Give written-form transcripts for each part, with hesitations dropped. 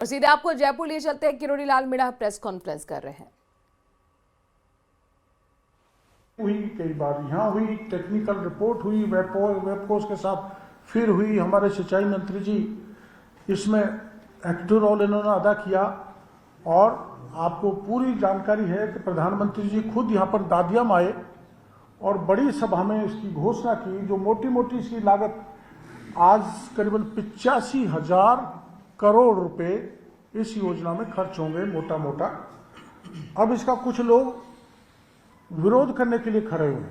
और सीधे आपको जयपुर लिए चलते हैं। किरोड़ी लाल मीणा प्रेस कॉन्फ्रेंस कर रहे हैं। हुई कई बार यहाँ हुई, टेक्निकल रिपोर्ट हुई, वेबकोस के साथ फिर हुई। हमारे सिंचाई मंत्री जी इसमें एक्टिव रोल इन्होंने अदा किया। और आपको पूरी जानकारी है कि प्रधानमंत्री जी खुद यहाँ पर दादियाम आए और बड़ी सभा में इसकी घोषणा की। जो मोटी मोटी इसकी लागत आज करीबन 85,000 करोड़ रुपए इस योजना में खर्च होंगे मोटा मोटा। अब इसका कुछ लोग विरोध करने के लिए खड़े हुए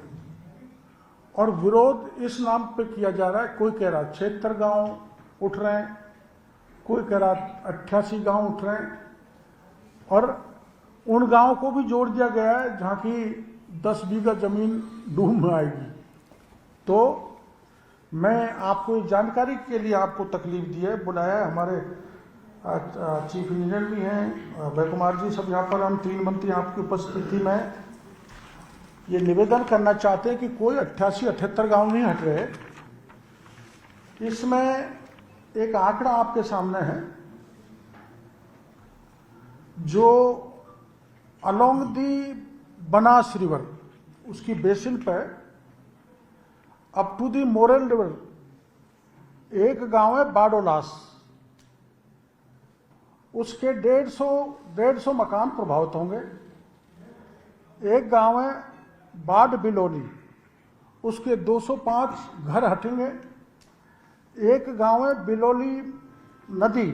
और विरोध इस नाम पे किया जा रहा है। कोई कह रहा 76 गांव उठ रहे हैं, कोई कह रहा 88 गांव उठ रहे हैं और उन गांवों को भी जोड़ दिया गया है जहां की 10 बीघा जमीन डूब में आएगी। तो मैं आपको जानकारी के लिए आपको तकलीफ दी है, बुलाया है। हमारे चीफ इंजीनियर भी हैं, अभय कुमार जी, सब यहाँ पर हम 3 मंत्री आपकी उपस्थिति में ये निवेदन करना चाहते हैं कि कोई 88-78 गांव नहीं हट रहे। इसमें एक आंकड़ा आपके सामने है जो अलोंग दी बनास रिवर, उसकी बेसिन पे up to the Morel river एक गांव है बाडोलास, उसके 150 मकान प्रभावित होंगे। एक गांव है बाड बिलोली, उसके 205 घर हटेंगे। एक गांव है बिलोली नदी,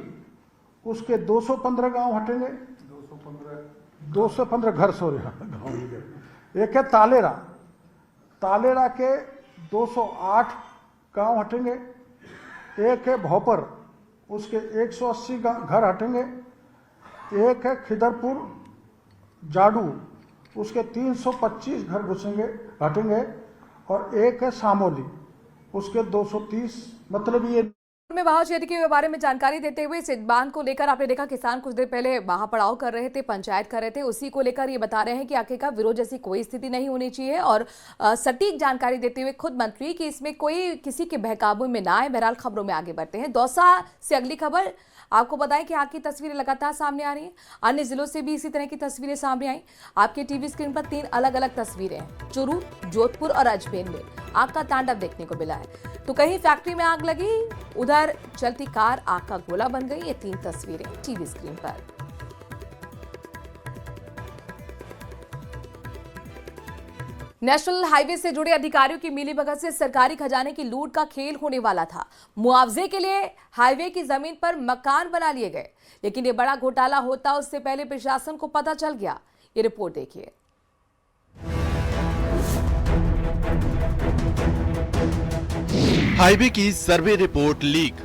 उसके 215 गांव हटेंगे। 215 घर, सॉरी गाँव। एक है तालेरा, तालेरा के 208 गांव हटेंगे। एक है भोपर, उसके 180 घर हटेंगे। एक है खिदरपुर जाडू, उसके 325 घर घुसेंगे हटेंगे। और एक है सामोली, उसके 230। मतलब ये में बहाव क्षेत्र के बारे में जानकारी देते हुए इस बांध को लेकर आपने देखा किसान कुछ देर पहले महापड़ाव कर रहे थे, पंचायत कर रहे थे, उसी को लेकर ये बता रहे हैं कि आखिरकार विरोध जैसी कोई स्थिति नहीं होनी चाहिए। और सटीक जानकारी देते हुए खुद मंत्री कि इसमें कोई किसी के बहकाबू में ना आए। बहरहाल खबरों में आगे बढ़ते हैं। दौसा से अगली खबर आपको बताएं कि आग की तस्वीरें लगातार सामने आ रही हैं। अन्य जिलों से भी इसी तरह की तस्वीरें सामने आई। आपके टीवी स्क्रीन पर 3 अलग अलग तस्वीरें हैं। चूरू, जोधपुर और अजमेर में आग का तांडव देखने को मिला है। तो कहीं फैक्ट्री में आग लगी, उधर चलती कार आग का गोला बन गई। ये 3 तस्वीरें टीवी स्क्रीन पर। नेशनल हाईवे से जुड़े अधिकारियों की मिलीभगत से सरकारी खजाने की लूट का खेल होने वाला था। मुआवजे के लिए हाईवे की जमीन पर मकान बना लिए गए, लेकिन ये बड़ा घोटाला होता उससे पहले प्रशासन को पता चल गया। ये रिपोर्ट देखिए। हाईवे की सर्वे रिपोर्ट लीक,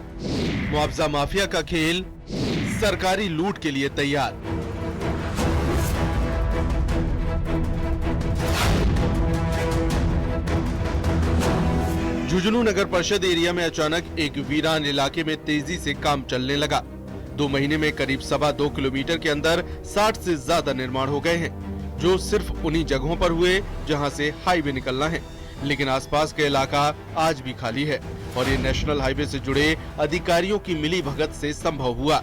मुआवजा माफिया का खेल सरकारी लूट के लिए तैयार। झुंझुनू नगर परिषद एरिया में अचानक एक वीरान इलाके में तेजी से काम चलने लगा। 2 महीने में करीब 2.25 किलोमीटर के अंदर 60 से ज्यादा निर्माण हो गए हैं, जो सिर्फ उन्हीं जगहों पर हुए जहां से हाईवे निकलना है। लेकिन आसपास का इलाका आज भी खाली है और ये नेशनल हाईवे से जुड़े अधिकारियों की मिलीभगत से संभव हुआ,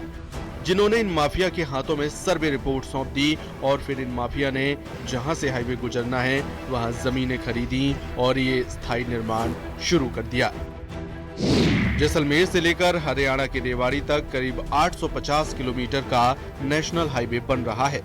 जिन्होंने इन माफिया के हाथों में सर्वे रिपोर्ट सौंप दी और फिर इन माफिया ने जहां से हाईवे गुजरना है वहां जमीनें खरीदी और ये स्थायी निर्माण शुरू कर दिया। जैसलमेर से लेकर हरियाणा के रेवाड़ी तक करीब 850 किलोमीटर का नेशनल हाईवे बन रहा है,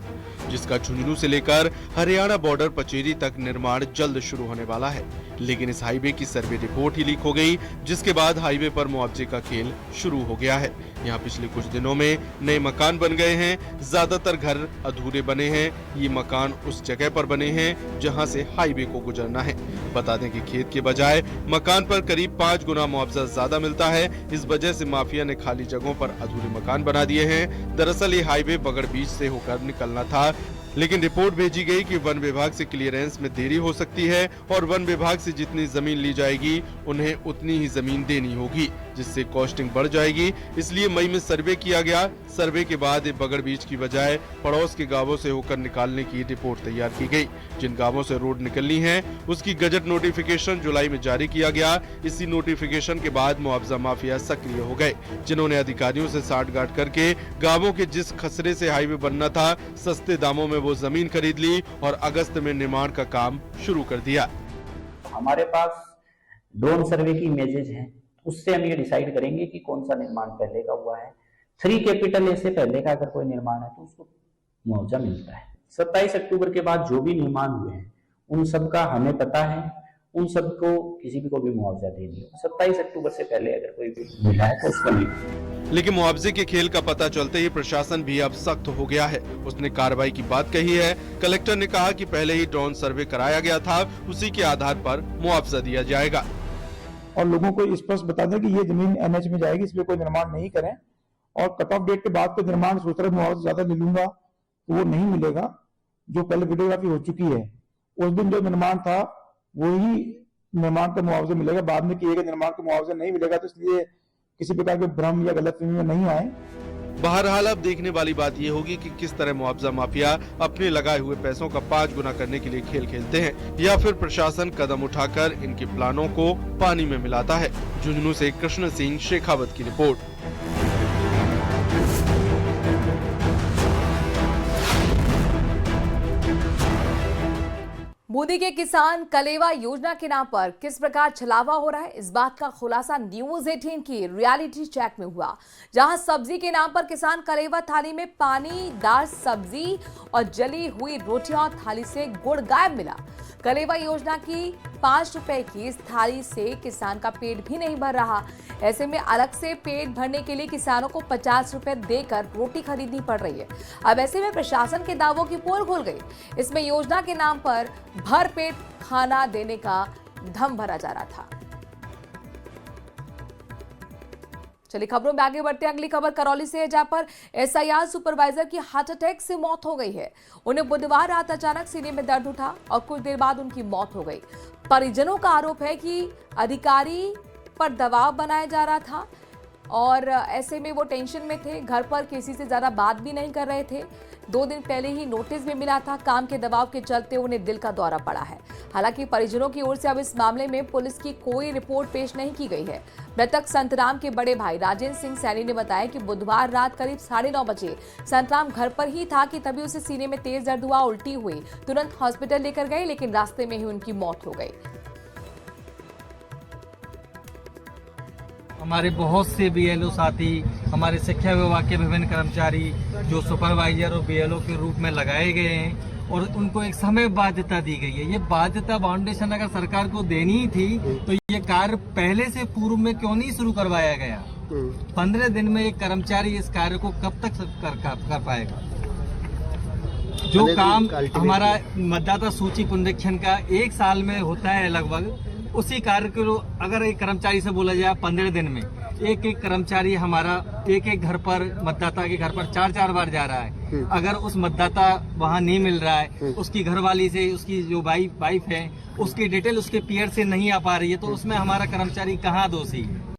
जिसका झुंझुनू से लेकर हरियाणा बॉर्डर पचेरी तक निर्माण जल्द शुरू होने वाला है। लेकिन इस हाईवे की सर्वे रिपोर्ट ही लीक हो गई, जिसके बाद हाईवे पर मुआवजे का खेल शुरू हो गया है। यहाँ पिछले कुछ दिनों में नए मकान बन गए हैं, ज्यादातर घर अधूरे बने हैं। ये मकान उस जगह पर बने हैं जहाँ से हाईवे को गुजरना है। बता दें कि खेत के बजाय मकान पर करीब 5 गुना मुआवजा ज्यादा मिलता है। इस वजह से माफिया ने खाली जगहों पर अधूरे मकान बना दिए हैं। दरअसल ये हाईवे बगड़ बीच से होकर निकलना था, लेकिन रिपोर्ट भेजी गई कि वन विभाग से क्लियरेंस में देरी हो सकती है और वन विभाग से जितनी जमीन ली जाएगी उन्हें उतनी ही जमीन देनी होगी। जिससे कॉस्टिंग बढ़ जाएगी। इसलिए मई में सर्वे किया गया। सर्वे के बाद बगड़ बीच की बजाय पड़ोस के गांवों से होकर निकालने की रिपोर्ट तैयार की गई। जिन गांवों से रोड निकलनी है उसकी गजट नोटिफिकेशन जुलाई में जारी किया गया। इसी नोटिफिकेशन के बाद मुआवजा माफिया सक्रिय हो गए, जिन्होंने अधिकारियों से साठगांठ करके गांवों के जिस खसरे से हाईवे बनना था सस्ते दामों में वो जमीन खरीद ली और अगस्त में निर्माण का काम शुरू कर दिया। हमारे पास ड्रोन सर्वे की इमेजेस हैं, उससे हम ये डिसाइड करेंगे कि कौन सा निर्माण पहले का हुआ है। 3 कैपिटल ए से पहले का अगर कोई निर्माण है तो उसको मुआवजा मिलता है। 27 अक्टूबर के बाद जो भी निर्माण हुए हैं उन सब का हमें पता है, उन सबको किसी भी को भी मुआवजा दे दिया। 27 अक्टूबर से पहले अगर कोई भी मिला है तो उसको नहीं। लेकिन मुआवजे के खेल का पता चलते ही प्रशासन भी अब सख्त हो गया है। उसने कार्रवाई की बात कही है। कलेक्टर ने कहा कि पहले ही ड्रोन सर्वे कराया गया था, उसी के आधार पर मुआवजा दिया जाएगा। और लोगों को स्पष्ट बता दें कि ये जमीन एनएच में जाएगी, इसमें कोई निर्माण नहीं करें। और कट ऑफ डेट के बाद कोई निर्माण सोच रहे मुआवजा ज्यादा ले लूंगा तो वो नहीं मिलेगा। जो पहले वीडियोग्राफी हो चुकी है उस दिन जो निर्माण था वही निर्माण का मुआवजा मिलेगा, बाद में किए गए निर्माण का मुआवजा नहीं मिलेगा। तो इसलिए किसी प्रकार के भ्रम या गलतफहमी में नहीं आए। बहरहाल अब देखने वाली बात ये होगी कि किस तरह मुआवजा माफिया अपने लगाए हुए पैसों का 5 गुना करने के लिए खेल खेलते हैं या फिर प्रशासन कदम उठाकर इनके प्लानों को पानी में मिलाता है। झुंझुनू से कृष्ण सिंह शेखावत की रिपोर्ट। मोदी के किसान कलेवा योजना के नाम पर किस प्रकार छलावा हो रहा है, इस बात का खुलासा न्यूज 18 की रियलिटी चेक में हुआ, जहां सब्जी के नाम पर किसान कलेवा थाली में पानीदार सब्जी और जली हुई रोटियां और थाली से गुड़ गायब मिला। कलेवा योजना की 5 रुपए की इस थाली से किसान का पेट भी नहीं भर रहा। ऐसे में अलग से पेट भरने के लिए किसानों को 50 रुपए देकर रोटी खरीदनी पड़ रही है। अब ऐसे में प्रशासन के दावों की पोल खुल गई। इसमें योजना के नाम पर भर पेट खाना देने का धम भरा जा रहा था। चलिए खबरों में आगे बढ़ते हैं। अगली खबर करौली से है, जहां पर एसआईआर सुपरवाइजर की हार्ट अटैक से मौत हो गई है। उन्हें बुधवार रात अचानक सीने में दर्द उठा और कुछ देर बाद उनकी मौत हो गई। परिजनों का आरोप है कि अधिकारी पर दबाव बनाया जा रहा था और ऐसे में वो टेंशन में थे, घर पर किसी से ज्यादा बात भी नहीं कर रहे थे। 2 दिन पहले ही नोटिस भी मिला था। काम के दबाव के चलते उन्हें दिल का दौरा पड़ा है। हालांकि परिजनों की ओर से अब इस मामले में पुलिस की कोई रिपोर्ट पेश नहीं की गई है। मृतक संतराम के बड़े भाई राजेंद्र सिंह सैनी ने बताया कि बुधवार रात करीब 9:30 बजे संतराम घर पर ही था कि तभी उसे सीने में तेज दर्द हुआ, उल्टी हुई। तुरंत हॉस्पिटल लेकर गए, लेकिन रास्ते में ही उनकी मौत हो गई। हमारे बहुत से बीएलओ साथी, हमारे शिक्षा विभाग के विभिन्न कर्मचारी जो सुपरवाइजर और बीएलओ के रूप में लगाए गए हैं और उनको एक समय बाध्यता दी गई है। ये बाध्यता फाउंडेशन अगर सरकार को देनी ही थी तो ये कार्य पहले से पूर्व में क्यों नहीं शुरू करवाया गया? 15 दिन में एक कर्मचारी इस कार्य को कब तक कर पाएगा? जो काम हमारा मतदाता सूची पुनरीक्षण का 1 साल में होता है लगभग, उसी कार्य को अगर एक कर्मचारी से बोला जाए 15 दिन में एक कर्मचारी हमारा एक घर पर, मतदाता के घर पर 4 बार जा रहा है। अगर उस मतदाता वहां नहीं मिल रहा है, उसकी घरवाली से, उसकी जो वाइफ है, उसकी डिटेल उसके पीयर से नहीं आ पा रही है, तो उसमें हमारा कर्मचारी कहाँ दोषी है?